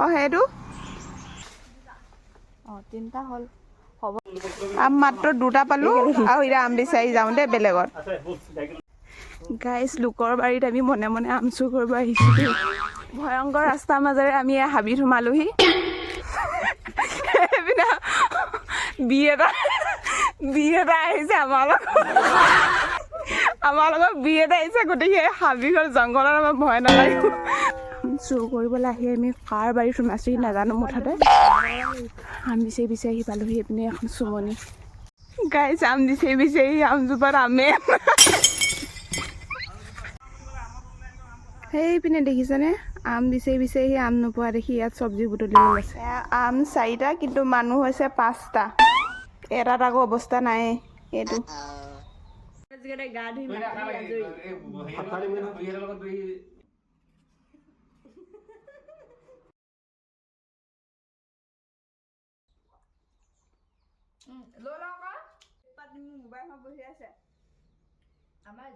অঁ সেইটো অঁ 3টা হ'ল হ'ব আম মাত্ৰ 2টা পালোঁ আৰু এতিয়া আম বিচাৰি যাওঁ দেই বেলেগত গাইজ লোকৰ বাৰীত আমি মনে মনে আম চুৰ কৰিব আহিছোঁ দেই ভয়ংকৰ ৰাস্তাৰ মাজেৰে আমি হাবিত সোমালোহি এইপিনে বি এটা আহিছে আমাৰ লগত বি এটা আহিছে গতিকে হাবিখন জংঘলত আমাৰ ভয় নালাগিব চুৰ কৰিবলৈ আহি আমি কাৰ বাৰীত সোমাইছোহি নাজানো মুঠতে আম বিচাৰি আহি পালোহি এইপিনে এখন চুমনি গাইজ আম বিচাৰি আমজোপাত আমে সেইপিনে দেখিছেনে আম বিচাৰি আম নোপোৱা দেখি ইয়াত চব্জি বুটলিবলৈ লৈছে আম 4টা কিন্তু মানুহ হৈছে 5টা এটাত আকৌ অৱস্থা নাই এইটো গা ধুই মোবাইল বহি আছে আমাৰ